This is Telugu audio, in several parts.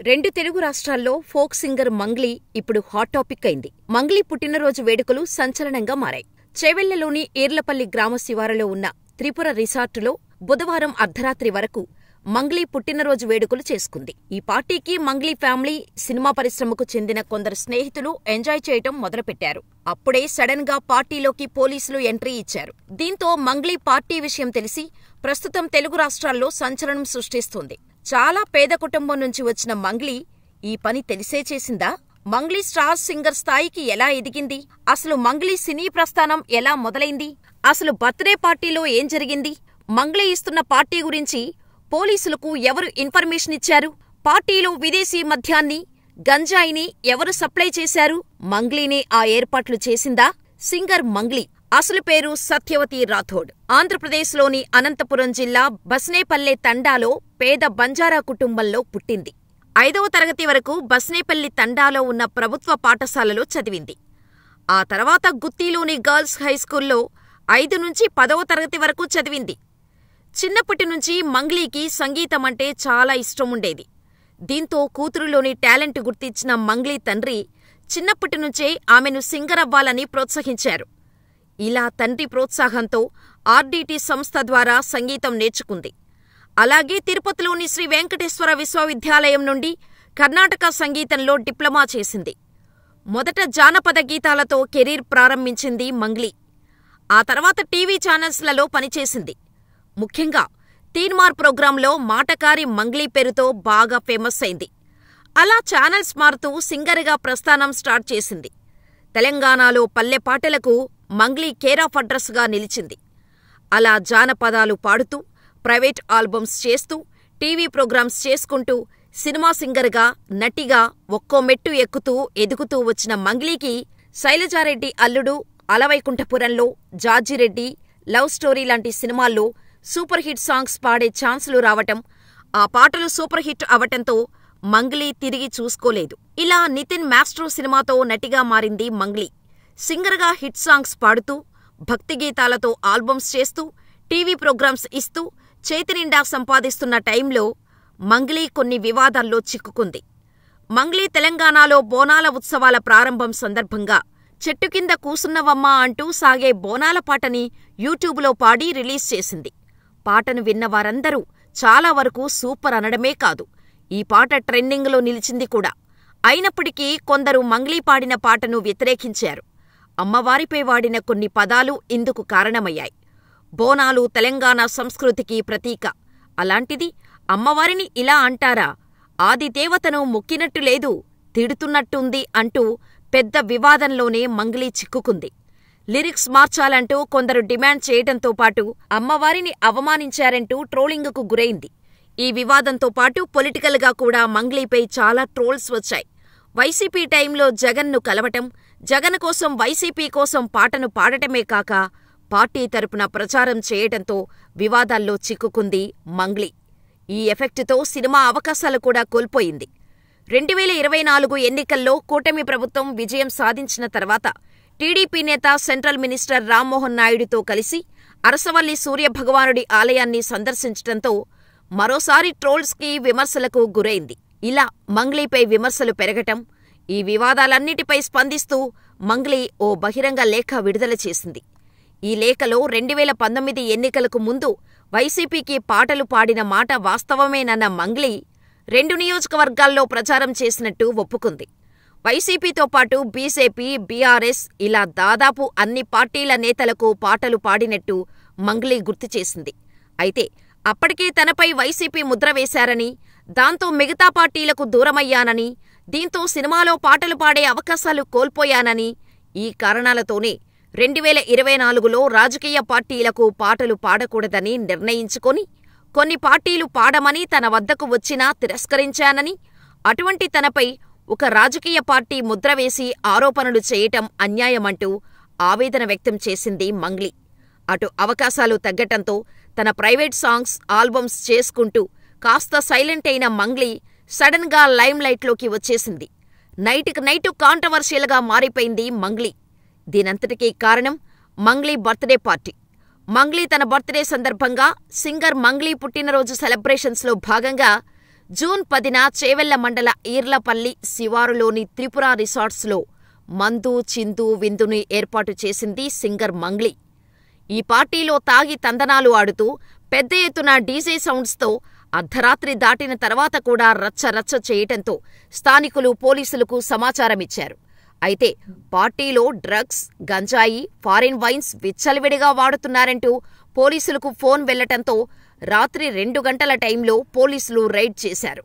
రెండు తెలుగు రాష్ట్రాల్లో ఫోక్ సింగర్ మంగ్లీ ఇప్పుడు హాట్ టాపిక్ అయింది. మంగ్లీ పుట్టినరోజు వేడుకలు సంచలనంగా మారాయి. చేవెళ్లలోని ఈర్లపల్లి గ్రామ శివారులో ఉన్న త్రిపుర రిసార్టులో బుధవారం అర్ధరాత్రి వరకు మంగ్లీ పుట్టినరోజు వేడుకలు చేసుకుంది. ఈ పార్టీకి మంగ్లీ ఫ్యామిలీ, సినిమా పరిశ్రమకు చెందిన కొందరు స్నేహితులు ఎంజాయ్ చేయటం మొదలుపెట్టారు. అప్పుడే సడన్ గా పార్టీలోకి పోలీసులు ఎంట్రీ ఇచ్చారు. దీంతో మంగ్లీ పార్టీ విషయం తెలిసి ప్రస్తుతం తెలుగు రాష్ట్రాల్లో సంచలనం సృష్టిస్తోంది. చాలా పేద కుటుంబం నుంచి వచ్చిన మంగ్లీ ఈ పని తెలిసే చేసిందా? మంగ్లీ స్టార్ సింగర్ స్థాయికి ఎలా ఎదిగింది? అసలు మంగ్లీ సినీ ప్రస్థానం ఎలా మొదలైంది? అసలు బర్త్డే పార్టీలో ఏం జరిగింది? మంగ్లీ ఇస్తున్న పార్టీ గురించి పోలీసులకు ఎవరు ఇన్ఫర్మేషన్ ఇచ్చారు? పార్టీలో విదేశీ మద్యాన్ని, గంజాయిని ఎవరు సప్లై చేశారు? మంగ్లీనే ఆ ఏర్పాట్లు చేసిందా? సింగర్ మంగ్లీ అసలు పేరు సత్యవతి రాథోడ్. ఆంధ్రప్రదేశ్లోని అనంతపురం జిల్లా బస్నేపల్లె తండాలో పేద బంజారా కుటుంబంలో పుట్టింది. 5వ తరగతి వరకు బస్నేపల్లి తండాలో ఉన్న ప్రభుత్వ పాఠశాలలో చదివింది. ఆ తర్వాత గుత్తిలోని గర్ల్స్ హైస్కూల్లో 5 నుంచి 10వ తరగతి వరకు చదివింది. చిన్నప్పటి నుంచి మంగ్లీకి సంగీతమంటే చాలా ఇష్టముండేది. దీంతో కూతురులోని టాలెంట్ గుర్తించిన మంగ్లీ తండ్రి చిన్నప్పటి నుంచే ఆమెను సింగర్ అవ్వాలని ప్రోత్సహించారు. ఇలా తండ్రి ప్రోత్సాహంతో ఆర్డీటీ సంస్థ ద్వారా సంగీతం నేర్చుకుంది. అలాగే తిరుపతిలోని శ్రీ వెంకటేశ్వర విశ్వవిద్యాలయం నుండి కర్ణాటక సంగీతంలో డిప్లొమా చేసింది. మొదట జానపద గీతాలతో కెరీర్ ప్రారంభించింది మంగ్లీ. ఆ తర్వాత టీవీ ఛానల్స్లలో పనిచేసింది. ముఖ్యంగా తీన్మార్ ప్రోగ్రాంలో మాటకారి మంగ్లీ పేరుతో బాగా ఫేమస్ అయింది. అలా ఛానల్స్ మారుతూ సింగర్గా ప్రస్థానం స్టార్ట్ చేసింది. తెలంగాణలో పల్లె పాటలకు మంగ్లీ కేర్ ఆఫ్ అడ్రస్గా నిలిచింది. అలా జానపదాలు పాడుతూ, ప్రైవేట్ ఆల్బమ్స్ చేస్తూ, టీవీ ప్రోగ్రామ్స్ చేసుకుంటూ, సినిమా సింగర్గా, నటిగా ఒక్కో మెట్టు ఎక్కుతూ ఎదుగుతూ వచ్చిన మంగ్లీకి శైలజారెడ్డి అల్లుడు, అలవైకుంఠపురంలో, జార్జిరెడ్డి, లవ్ స్టోరీ లాంటి సినిమాల్లో సూపర్ హిట్ సాంగ్స్ పాడే ఛాన్సులు రావటం, ఆ పాటలు సూపర్ హిట్ అవటంతో మంగ్లీ తిరిగి చూసుకోలేదు. ఇలా నితిన్ మాస్ట్రో సినిమాతో నటిగా మారింది మంగ్లీ. సింగర్గా హిట్ సాంగ్స్ పాడుతూ, భక్తి గీతాలతో ఆల్బమ్స్ చేస్తూ, టీవీ ప్రోగ్రామ్స్ ఇస్తూ చేతినిండా సంపాదిస్తున్న టైంలో మంగ్లీ కొన్ని వివాదాల్లో చిక్కుకుంది. మంగ్లీ తెలంగాణలో బోనాల ఉత్సవాల ప్రారంభం సందర్భంగా చెట్టు కింద కూసున్నవమ్మా అంటూ సాగే బోనాల పాటని యూట్యూబ్లో పాడి రిలీజ్ చేసింది. పాటను విన్న వారందరూ చాలా వరకు సూపర్ అనడమే కాదు, ఈ పాట ట్రెండింగ్లో నిలిచింది కూడా. అయినప్పటికీ కొందరు మంగ్లీ పాడిన పాటను వ్యతిరేకించారు. అమ్మవారిపై వాడిన కొన్ని పదాలు ఇందుకు కారణమయ్యాయి. బోనాలు తెలంగాణ సంస్కృతికి ప్రతీక. అలాంటిది అమ్మవారిని ఇలా అంటారా? ఆదిదేవతను మొక్కినట్టు లేదు, తిడుతున్నట్టుంది అంటూ పెద్ద వివాదంలోనే మంగ్లీ చిక్కుకుంది. లిరిక్స్ మార్చాలంటూ కొందరు డిమాండ్ చేయడంతో పాటు అమ్మవారిని అవమానించారంటూ ట్రోలింగుకు గురైంది. ఈ వివాదంతో పాటు పొలిటికల్గా కూడా మంగ్లీపై చాలా ట్రోల్స్ వచ్చాయి. వైసీపీ టైంలో జగన్ను కలవటం, జగన్ కోసం వైసీపీ కోసం పాటను పాడటమే కాక పార్టీ తరపున ప్రచారం చేయటంతో వివాదాల్లో చిక్కుకుంది మంగ్లీ. ఈ ఎఫెక్టుతో సినిమా అవకాశాలు కూడా కోల్పోయింది. 2024 ఎన్నికల్లో కూటమి ప్రభుత్వం విజయం సాధించిన తర్వాత టీడీపీ నేత సెంట్రల్ మినిస్టర్ రామ్మోహన్ నాయుడుతో కలిసి అరసవల్లి సూర్యభగవానుడి ఆలయాన్ని సందర్శించటంతో మరోసారి ట్రోల్స్కి, విమర్శలకు గురైంది. ఇలా మంగ్లీపై విమర్శలు పెరగటం, ఈ వివాదాలన్నిటిపై స్పందిస్తూ మంగ్లీ ఓ బహిరంగ లేఖ విడుదల చేసింది. ఈ లేఖలో 2019 ఎన్నికలకు ముందు వైసీపీకి పాటలు పాడిన మాట వాస్తవమేనన్న మంగ్లీ 2 నియోజకవర్గాల్లో ప్రచారం చేసినట్టు ఒప్పుకుంది. వైసీపీతో పాటు బీజేపీ, బీఆర్ఎస్ ఇలా దాదాపు అన్ని పార్టీల నేతలకు పాటలు పాడినట్టు మంగ్లీ గుర్తు చేసింది. అయితే అప్పటికే తనపై వైసీపీ ముద్ర వేశారని, దాంతో మిగతా పార్టీలకు దూరమయ్యానని, దీంతో సినిమాలో పాటలు పాడే అవకాశాలు కోల్పోయానని, ఈ కారణాలతోనే 2024లో రాజకీయ పార్టీలకు పాటలు పాడకూడదని నిర్ణయించుకొని కొన్ని పార్టీలు పాడమని తన వద్దకు వచ్చినా తిరస్కరించానని, అటువంటి తనపై ఒక రాజకీయ పార్టీ ముద్ర వేసి ఆరోపణలు చేయటం అన్యాయమంటూ ఆవేదన వ్యక్తం చేసింది మంగ్లీ. అటు అవకాశాలు తగ్గటంతో తన ప్రైవేట్ సాంగ్స్, ఆల్బమ్స్ చేసుకుంటూ కాస్త సైలెంట్ అయిన మంగ్లీ సడన్ గా లైమ్ లైట్లోకి వచ్చేసింది. నైట్కి నైటు కాంట్రవర్షియల్గా మారిపోయింది మంగ్లీ. దీనంతటికీ కారణం మంగ్లీ బర్త్డే పార్టీ. మంగ్లీ తన బర్త్డే సందర్భంగా సింగర్ మంగ్లీ పుట్టినరోజు సెలబ్రేషన్స్లో భాగంగా జూన్ 10న చేవెళ్ల మండల ఈర్లపల్లి శివారులోని త్రిపుర రిసార్ట్స్లో మందు, చిందు, విందుని ఏర్పాటు చేసింది సింగర్ మంగ్లీ. ఈ పార్టీలో తాగి తందనాలు ఆడుతూ పెద్ద ఎత్తున డీజే సౌండ్స్తో అర్ధరాత్రి దాటిన తర్వాత కూడా రచ్చరచ్చ చేయటంతో స్థానికులు పోలీసులకు సమాచారమిచ్చారు. అయితే పార్టీలో డ్రగ్స్, గంజాయి, ఫారిన్ వైన్స్ విచ్చలవిడిగా వాడుతున్నారంటూ పోలీసులకు ఫోన్ వెళ్లటంతో రాత్రి 2 గంటల టైంలో పోలీసులు రైడ్ చేశారు.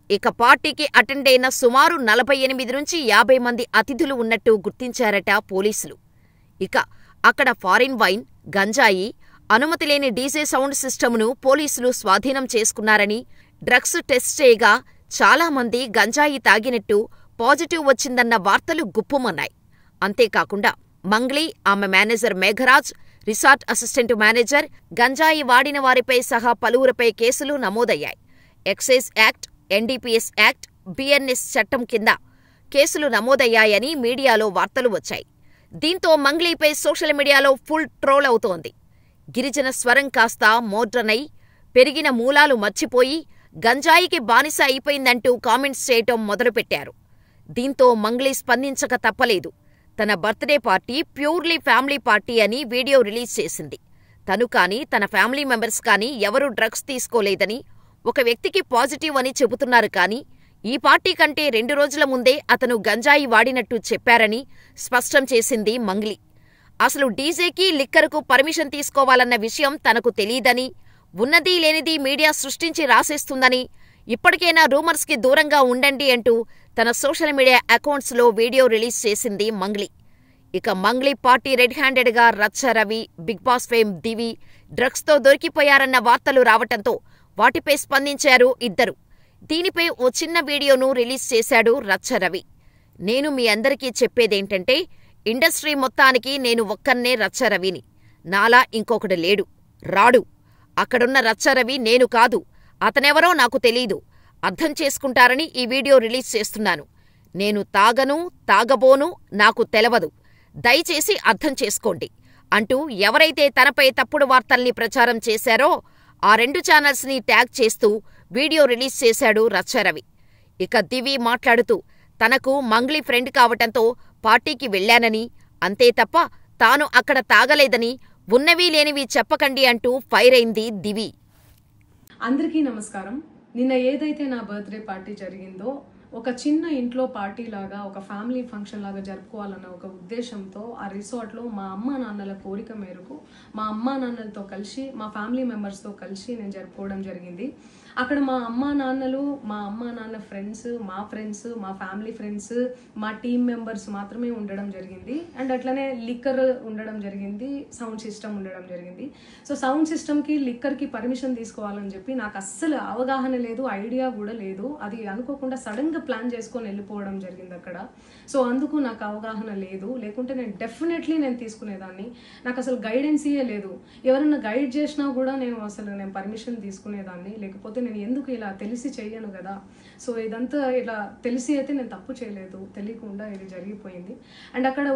ఇక పార్టీకి అటెండ్ అయిన సుమారు 48 నుంచి 50 మంది అతిథులు ఉన్నట్టు గుర్తించారట పోలీసులు. ఇక అక్కడ ఫారిన్ వైన్, గంజాయి, అనుమతి లేని డీజే సౌండ్ సిస్టమ్ను పోలీసులు స్వాధీనం చేసుకున్నారని, డ్రగ్స్ టెస్ట్ చేయగా చాలామంది గంజాయి తాగినట్టు పాజిటివ్ వచ్చిందన్న వార్తలు గుప్పుమన్నాయి. అంతేకాకుండా మంగ్లీ, ఆమె manager Megharaj, resort assistant manager, గంజాయి వాడిన వారిపై సహా పలువురిపై కేసులు నమోదయ్యాయి. Excise act, NDPS act, BNS చట్టం కింద కేసులు నమోదయ్యాయని మీడియాలో వార్తలు వచ్చాయి. దీంతో మంగ్లీపై సోషల్ మీడియాలో ఫుల్ ట్రోల్ అవుతోంది. గిరిజన స్వరం కాస్త మోడ్రన్ అయి, పెరిగిన మూలాలు మర్చిపోయి గంజాయికి బానిస అయిపోయిందంటూ కామెంట్స్ చేయటం మొదలుపెట్టారు. దీంతో మంగ్లీ స్పందించక తప్పలేదు. తన birthday party purely family party అని వీడియో రిలీజ్ చేసింది. తను కానీ తన ఫ్యామిలీ మెంబర్స్ కానీ ఎవరూ డ్రగ్స్ తీసుకోలేదని, ఒక వ్యక్తికి పాజిటివ్ అని చెబుతున్నారు కానీ ఈ పార్టీ కంటే 2 రోజుల ముందే అతను గంజాయి వాడినట్టు చెప్పారని స్పష్టం చేసింది మంగ్లీ. అసలు డీజేకి, లిక్కర్కు పర్మిషన్ తీసుకోవాలన్న విషయం తనకు తెలీదని, ఉన్నదీ లేనిదీ మీడియా సృష్టించి రాసేస్తుందని, ఇప్పటికైనా రూమర్స్కి దూరంగా ఉండండి అంటూ తన సోషల్ మీడియా అకౌంట్స్లో వీడియో రిలీజ్ చేసింది మంగ్లీ. ఇక మంగ్లీ పార్టీ రెడ్ హ్యాండెడ్గా రచ్చ రవి, బిగ్ బాస్ ఫేమ్ దివి డ్రగ్స్తో దొరికిపోయారన్న వార్తలు రావటంతో వాటిపై స్పందించారు ఇద్దరు. దీనిపై ఓ చిన్న వీడియోను రిలీజ్ చేశాడు రచ్చ రవి. నేను మీ అందరికీ చెప్పేదేంటంటే, ఇండస్ట్రీ మొత్తానికి నేను ఒక్కన్నే రచ్చ రవిని. నాలా ఇంకొకడు లేడు, రాడు. అక్కడున్న రచ్చ రవి నేను కాదు. అతనెవరో నాకు తెలీదు. అర్థం చేసుకుంటారని ఈ వీడియో రిలీజ్ చేస్తున్నాను. నేను తాగను, తాగబోను, నాకు తెలవదు. దయచేసి అర్థం చేసుకోండి అంటూ ఎవరైతే తనపై తప్పుడు వార్తల్ని ప్రచారం చేశారో ఆ 2 ఛానల్స్ని ట్యాగ్ చేస్తూ వీడియో రిలీజ్ చేశాడు రచ్చ రవి. ఇక దివి మాట్లాడుతూ తనకు మంగ్లీ ఫ్రెండ్ కావటంతో పార్టీకి వెళ్లానని, అంతే తప్ప తాను అక్కడ తాగలేదని, ఉన్నవీ లేనివి చెప్పకండి అంటూ ఫైర్ అయింది దివి. అందరికీ నమస్కారం. నిన్న ఏదైతే నా బర్త్డే పార్టీ జరిగిందో ఒక చిన్న ఇంట్లో పార్టీ లాగా, ఒక ఫ్యామిలీ ఫంక్షన్ లాగా జరుపుకోవాలన్న ఒక ఉద్దేశంతో ఆ రిసార్ట్లో మా అమ్మా నాన్నల కోరిక మేరకు మా అమ్మా నాన్నలతో కలిసి, మా ఫ్యామిలీ మెంబర్స్తో కలిసి నేను జరుపుకోవడం జరిగింది. అక్కడ మా అమ్మా నాన్నలు, మా అమ్మా నాన్న ఫ్రెండ్స్, మా ఫ్రెండ్స్, మా ఫ్యామిలీ ఫ్రెండ్స్, మా టీమ్ మెంబర్స్ మాత్రమే ఉండడం జరిగింది. అండ్ అట్లనే లిక్కర్ ఉండడం జరిగింది, సౌండ్ సిస్టమ్ ఉండడం జరిగింది. సో సౌండ్ సిస్టమ్కి, లిక్కర్కి పర్మిషన్ తీసుకోవాలని చెప్పి నాకు అస్సలు అవగాహన లేదు, ఐడియా కూడా లేదు. అది అనుకోకుండా సడన్గా ప్లాన్ చేసుకొని వెళ్ళిపోవడం జరిగింది అక్కడ. సో అందుకు నాకు అవగాహన లేదు. లేకుంటే నేను డెఫినెట్లీ తీసుకునేదాన్ని. నాకు అసలు గైడెన్సీయే లేదు. ఎవరన్నా గైడ్ చేసినా కూడా నేను పర్మిషన్ తీసుకునేదాన్ని. లేకపోతే నేను ఎందుకు ఇలా తెలిసి చెయ్యను కదా. సో ఇదంతా ఇలా తెలిసి అయితే నేను తప్పు చేయలేదు, తెలియకుండా ఇది జరిగిపోయింది. అండ్ అక్కడ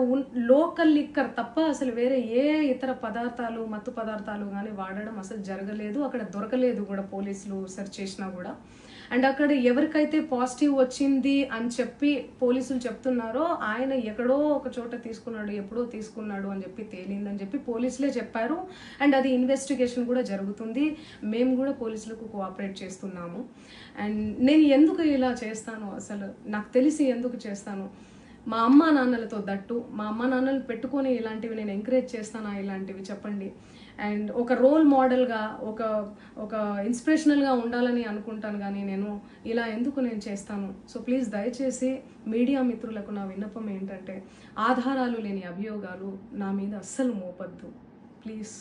లోకల్ లిక్కర్ తప్ప అసలు వేరే ఏ ఇతర పదార్థాలు, మత్తు పదార్థాలు కానీ వాడడం అసలు జరగలేదు. అక్కడ దొరకలేదు కూడా, పోలీసులు సెర్చ్ చేసినా కూడా. అండ్ అక్కడ ఎవరికైతే పాజిటివ్ వచ్చింది అని చెప్పి పోలీసులు చెప్తున్నారో ఆయన ఎక్కడో ఒక చోట తీసుకున్నాడు, ఎప్పుడో తీసుకున్నాడు అని చెప్పి తేలిందని చెప్పి పోలీసులే చెప్పారు. అండ్ అది ఇన్వెస్టిగేషన్ కూడా జరుగుతుంది. మేము కూడా పోలీసులకు కోఆపరేట్ చేస్తున్నాము. అండ్ నేను ఎందుకు ఇలా చేస్తాను, అసలు నాకు తెలిసి ఎందుకు చేస్తాను, మా అమ్మా నాన్నలతో దట్టు, మా అమ్మా నాన్నలు పెట్టుకొని ఇలాంటివి నేను ఎంకరేజ్ చేస్తానా, ఇలాంటివి చెప్పండి. అండ్ ఒక రోల్ మోడల్గా, ఒక ఇన్స్పిరేషనల్గా ఉండాలని అనుకుంటాను, కానీ నేను ఇలా ఎందుకు నేను చేస్తాను. సో ప్లీజ్ దయచేసి మీడియా మిత్రులకు నా విన్నపం ఏంటంటే, ఆధారాలు లేని అభియోగాలు నా మీద అస్సలు మోపద్దు ప్లీజ్.